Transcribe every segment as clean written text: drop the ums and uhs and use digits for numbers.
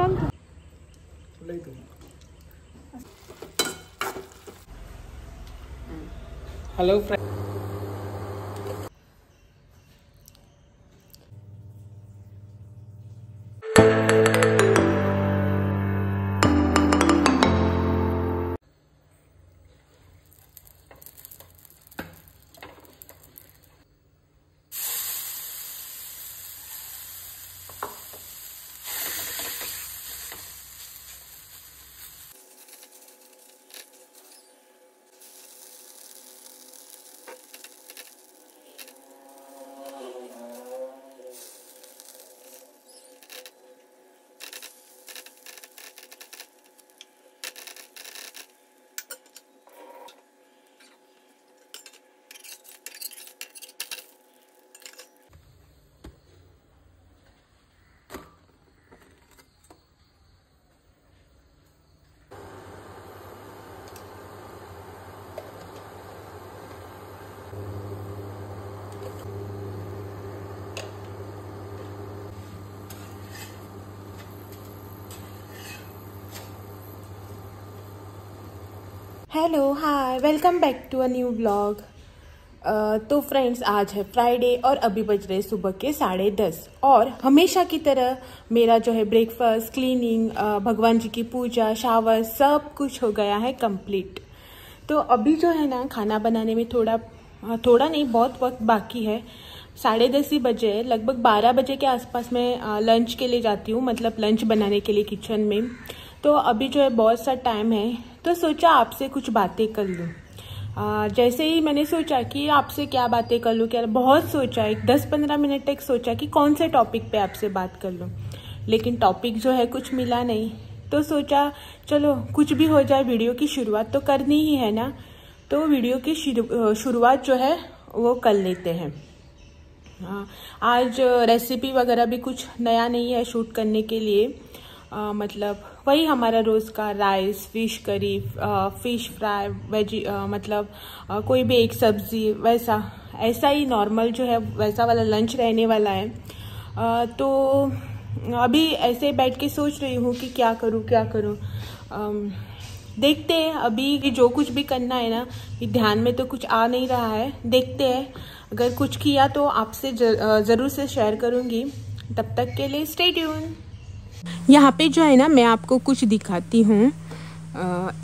Hello friend. Hello hi, welcome back to a new blog. तो friends, आज है Friday और अभी बज रहे सुबह के 10:30 और हमेशा की तरह मेरा जो है ब्रेकफास्ट, क्लीनिंग, भगवान जी की पूजा, शावर सब कुछ हो गया है कंप्लीट। तो अभी जो है ना, खाना बनाने में थोड़ा नहीं, बहुत वक्त बाकी है। 10:30 ही बजे है। लगभग 12 बजे के आसपास मैं लंच के लिए जाती हूँ, मतलब लंच बनाने के लिए किचन में। तो अभी जो है बहुत सा टाइम है, तो सोचा आपसे कुछ बातें कर लूँ। जैसे ही मैंने सोचा कि आपसे क्या बातें कर लूँ, क्या बहुत सोचा, एक 10-15 मिनट तक सोचा कि कौन से टॉपिक पे आपसे बात कर लूँ, लेकिन टॉपिक जो है कुछ मिला नहीं। तो सोचा चलो कुछ भी हो जाए, वीडियो की शुरुआत तो करनी ही है ना। तो वीडियो की शुरुआत जो है वो कर लेते हैं। आज रेसिपी वगैरह भी कुछ नया नहीं है शूट करने के लिए। मतलब वही हमारा रोज़ का rice, fish curry, fish fry, veggie, मतलब कोई भी एक सब्जी, ऐसा ही नॉर्मल जो है वैसा वाला लंच रहने वाला है। तो अभी ऐसे बैठ के सोच रही हूँ कि क्या करूँ। देखते हैं, अभी जो कुछ भी करना है ना, ध्यान में तो कुछ आ नहीं रहा है। देखते हैं, अगर कुछ किया तो आपसे ज़रूर से शेयर करूँगी। तब तक के लिए स्टे ट्यून। यहाँ पे जो है ना, मैं आपको कुछ दिखाती हूँ।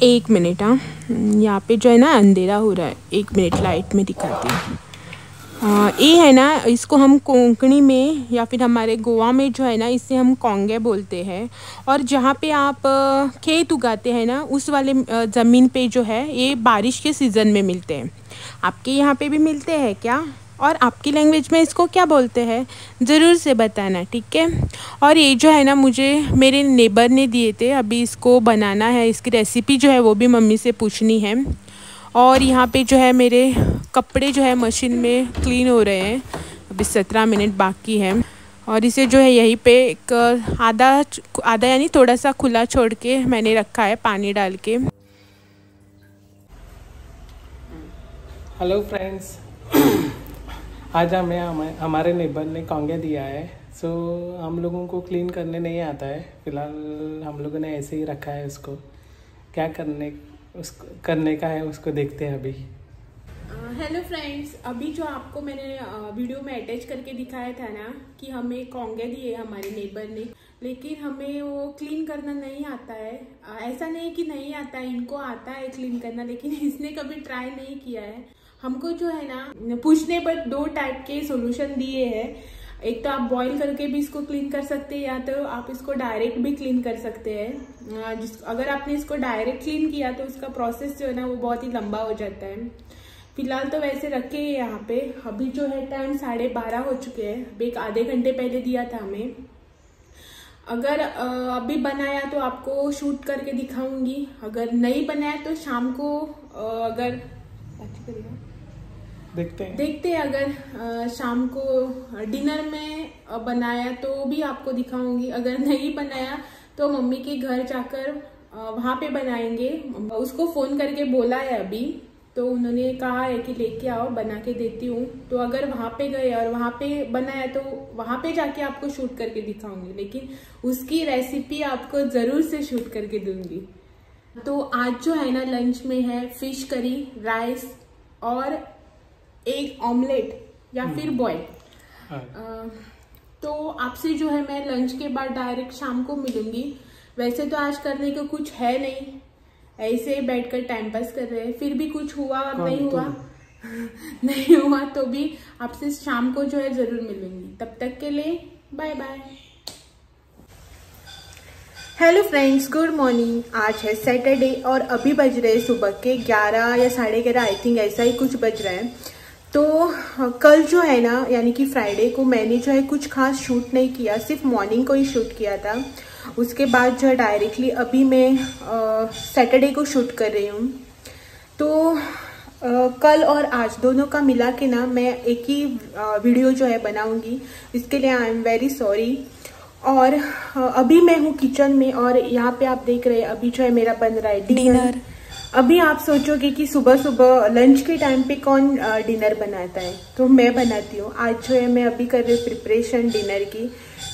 1 मिनट। यहाँ पे जो है ना अंधेरा हो रहा है, 1 मिनट लाइट में दिखाती हूँ। ये है ना, इसको हम कोंकणी में या फिर हमारे गोवा में जो है ना, इसे हम कोंगे बोलते हैं। और जहाँ पे आप खेत उगाते हैं ना, उस वाले ज़मीन पे जो है ये बारिश के सीज़न में मिलते हैं। आपके यहाँ पे भी मिलते हैं क्या? और आपकी लैंग्वेज में इसको क्या बोलते हैं, ज़रूर से बताना, ठीक है। और ये जो है ना, मुझे मेरे नेबर ने दिए थे। अभी इसको बनाना है, इसकी रेसिपी जो है वो भी मम्मी से पूछनी है। और यहाँ पे जो है मेरे कपड़े जो है मशीन में क्लीन हो रहे हैं। अभी 17 मिनट बाकी है। और इसे जो है यहीं पे एक आधा यानी थोड़ा सा खुला छोड़ के मैंने रखा है, पानी डाल के। Hello friends. आज हमारे नेबर ने कॉन्गे दिया है। सो हम लोगों को क्लीन करने नहीं आता है फ़िलहाल, हम लोगों ने ऐसे ही रखा है। उसको क्या करने का है उसको देखते हैं अभी। हेलो फ्रेंड्स, अभी जो आपको मैंने वीडियो में अटैच करके दिखाया था ना कि हमें कॉन्गे दिए हमारे नेबर ने, लेकिन हमें वो क्लीन करना नहीं आता है। ऐसा नहीं कि नहीं आता है, इनको आता है क्लीन करना, लेकिन इसने कभी ट्राई नहीं किया है। हमको जो है ना, पूछने पर 2 टाइप के सॉल्यूशन दिए हैं। एक तो आप बॉईल करके भी इसको क्लीन कर सकते हैं, या तो आप इसको डायरेक्ट भी क्लीन कर सकते हैं। अगर आपने इसको डायरेक्ट क्लीन किया तो उसका प्रोसेस जो है ना वो बहुत ही लंबा हो जाता है। फिलहाल तो वैसे रखे हैं यहाँ पे। अभी जो है टाइम 12:30 हो चुके हैं। अभी एक आधे घंटे पहले दिया था हमें। अगर अभी बनाया तो आपको शूट करके दिखाऊंगी, अगर नहीं बनाया तो शाम को अगर देखते हैं अगर शाम को डिनर में बनाया तो भी आपको दिखाऊंगी। अगर नहीं बनाया तो मम्मी के घर जाकर वहाँ पे बनाएंगे। उसको फ़ोन करके बोला है अभी, तो उन्होंने कहा है कि लेके आओ, बना के देती हूँ। तो अगर वहाँ पे गए और वहाँ पे बनाया तो वहाँ पे जाके आपको शूट करके दिखाऊंगी, लेकिन उसकी रेसिपी आपको ज़रूर से शूट करके दूंगी। तो आज जो है ना लंच में है फिश करी, राइस और एग ऑमलेट या फिर बॉयल। तो आपसे जो है मैं लंच के बाद डायरेक्ट शाम को मिलूंगी। वैसे तो आज करने को कुछ है नहीं, ऐसे ही बैठकर टाइम पास कर रहे हैं। फिर भी कुछ हुआ और नहीं हुआ नहीं हुआ तो भी आपसे शाम को जो है जरूर मिलूंगी। तब तक के लिए bye bye. Hello friends, good morning. आज है सैटरडे और अभी बज रहे सुबह के 11 या 11:30, आई थिंक ऐसा ही कुछ बज रहा है। तो कल जो है ना यानी कि फ्राइडे को मैंने जो है कुछ खास शूट नहीं किया, सिर्फ मॉर्निंग को ही शूट किया था। उसके बाद जो है डायरेक्टली अभी मैं सैटरडे को शूट कर रही हूँ। तो कल और आज दोनों का मिला के ना मैं एक ही वीडियो जो है बनाऊंगी। इसके लिए आई एम वेरी सॉरी। और अभी मैं हूँ किचन में और यहाँ पे आप देख रहे हैं अभी जो है मेरा बन रहा है डिनर। अभी आप सोचोगे कि सुबह सुबह लंच के टाइम पे कौन डिनर बनाता है, तो मैं बनाती हूँ। आज जो है मैं अभी कर रही हूँ प्रिपरेशन डिनर की।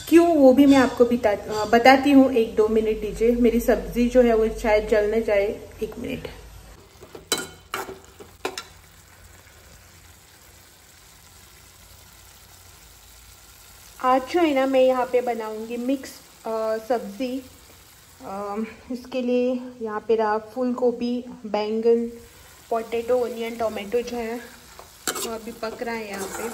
क्यों वो भी मैं आपको बताती हूँ। 1-2 मिनट दीजिए, मेरी सब्जी जो है वो शायद जल न जाए। 1 मिनट। आज जो है ना मैं यहाँ पे बनाऊंगी मिक्स सब्जी। इसके लिए यहाँ पे रहा फूल गोभी, बैंगन, पोटैटो, ओनियन, टोमेटो जो है वो अभी पक रहा है यहाँ पे।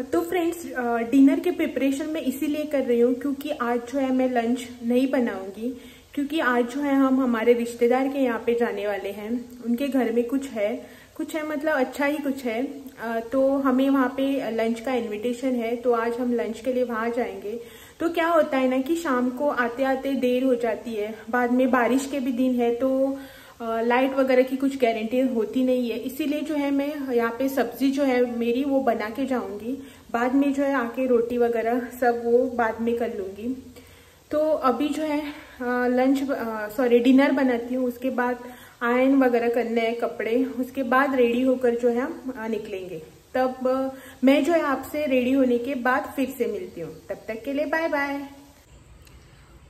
तो फ्रेंड्स, डिनर के प्रिपरेशन मैं इसीलिए कर रही हूँ क्योंकि आज जो है मैं लंच नहीं बनाऊंगी, क्योंकि आज जो है हम हमारे रिश्तेदार के यहाँ पे जाने वाले हैं। उनके घर में कुछ है मतलब अच्छा ही कुछ है। तो हमें वहाँ पे लंच का इनविटेशन है, तो आज हम लंच के लिए वहाँ जाएंगे। तो क्या होता है ना कि शाम को आते आते देर हो जाती है, बाद में बारिश के भी दिन है, तो लाइट वगैरह की कुछ गारंटी होती नहीं है। इसीलिए जो है मैं यहाँ पे सब्जी जो है मेरी वो बना के जाऊंगी। बाद में जो है आके रोटी वगैरह सब वो बाद में कर लूंगी। तो अभी जो है डिनर बनाती हूँ। उसके बाद आयरन वगैरह करने हैं कपड़े, उसके बाद रेडी होकर जो है हम निकलेंगे। तब मैं जो है आपसे रेडी होने के बाद फिर से मिलती हूँ। तब तक के लिए बाय बाय।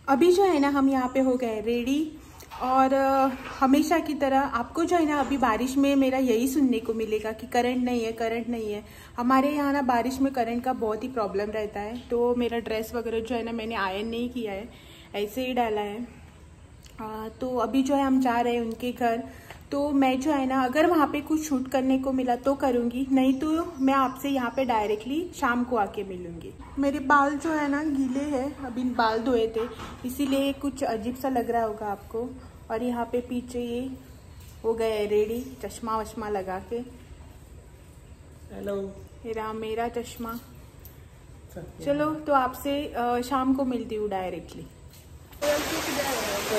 अभी जो है ना हम यहाँ पे हो गए रेडी। और हमेशा की तरह आपको जो है ना अभी बारिश में मेरा यही सुनने को मिलेगा कि करंट नहीं है। हमारे यहाँ ना बारिश में करंट का बहुत ही प्रॉब्लम रहता है। तो मेरा ड्रेस वगैरह जो है ना मैंने आयरन नहीं किया है, ऐसे ही डाला है। तो अभी जो है हम जा रहे हैं उनके घर। तो मैं जो है ना अगर वहाँ पे कुछ शूट करने को मिला तो करूँगी, नहीं तो मैं आपसे यहाँ पे डायरेक्टली शाम को आके मिलूँगी। मेरे बाल जो है ना गीले हैं, अभी बाल धोए थे, इसीलिए कुछ अजीब सा लग रहा होगा आपको। और यहाँ पे पीछे ये हो गए रेडी, चश्मा वश्मा लगा के। हेलो, मेरा चश्मा। चलो तो आपसे शाम को मिलती हूँ डायरेक्टली।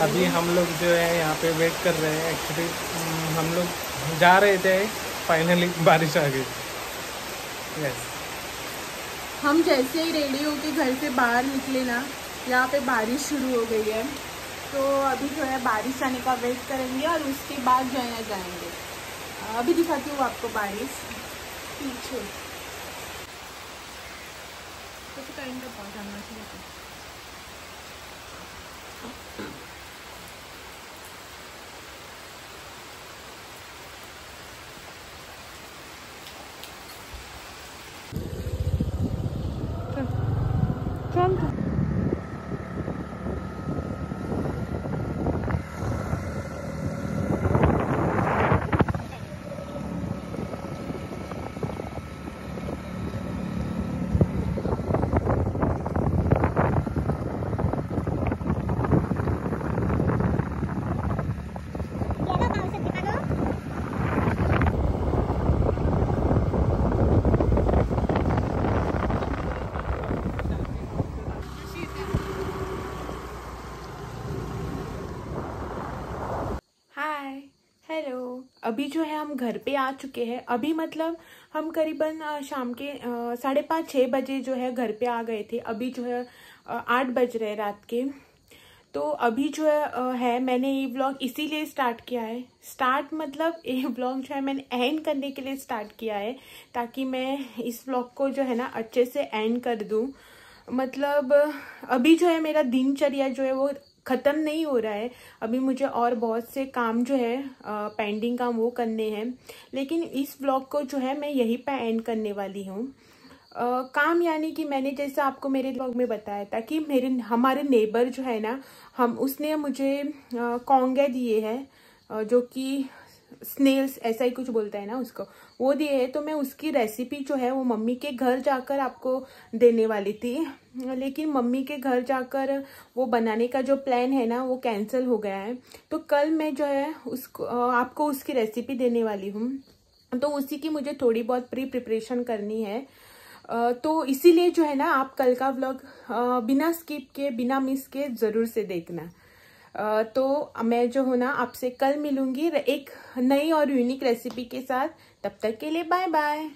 अभी हम लोग जो है यहाँ पे वेट कर रहे हैं। एक्चुअली हम लोग जा रहे थे, फाइनली बारिश आ गई। यस, हम जैसे ही रेडी होके घर से बाहर निकले ना, यहाँ पे बारिश शुरू हो गई है। तो अभी जो है बारिश आने का वेट करेंगे और उसके बाद जो है जाएंगे। अभी दिखाती हूँ आपको बारिश पीछे। तो टाइम का पहुँचाना चाहिए। अभी जो है हम घर पे आ चुके हैं। अभी मतलब हम करीबन शाम के 5:30-6 बजे जो है घर पे आ गए थे। अभी जो है 8 बज रहे रात के। तो अभी जो है मैंने ये व्लॉग इसीलिए स्टार्ट किया है। स्टार्ट मतलब ये व्लॉग जो है मैंने एंड करने के लिए स्टार्ट किया है, ताकि मैं इस व्लॉग को जो है ना अच्छे से एंड कर दूं। मतलब अभी जो है मेरा दिनचर्या जो है वो ख़त्म नहीं हो रहा है। अभी मुझे और बहुत से काम जो है पेंडिंग काम वो करने हैं, लेकिन इस व्लॉग को जो है मैं यहीं पे एंड करने वाली हूँ। काम यानी कि मैंने जैसा आपको मेरे व्लॉग में बताया था कि हमारे नेबर जो है ना, उसने मुझे कॉन्गे दिए हैं, जो कि स्नेल्स ऐसा ही कुछ बोलता है ना उसको, वो दिए है। तो मैं उसकी रेसिपी जो है वो मम्मी के घर जाकर आपको देने वाली थी, लेकिन मम्मी के घर जाकर वो बनाने का जो प्लान है ना वो कैंसिल हो गया है। तो कल मैं जो है उसको आपको उसकी रेसिपी देने वाली हूँ। तो उसी की मुझे थोड़ी बहुत प्रिपरेशन करनी है। तो इसीलिए जो है ना आप कल का व्लॉग बिना स्किप के, बिना मिस के ज़रूर से देखना। तो मैं जो हूँ ना आपसे कल मिलूंगी एक नई और यूनिक रेसिपी के साथ। तब तक के लिए बाय बाय।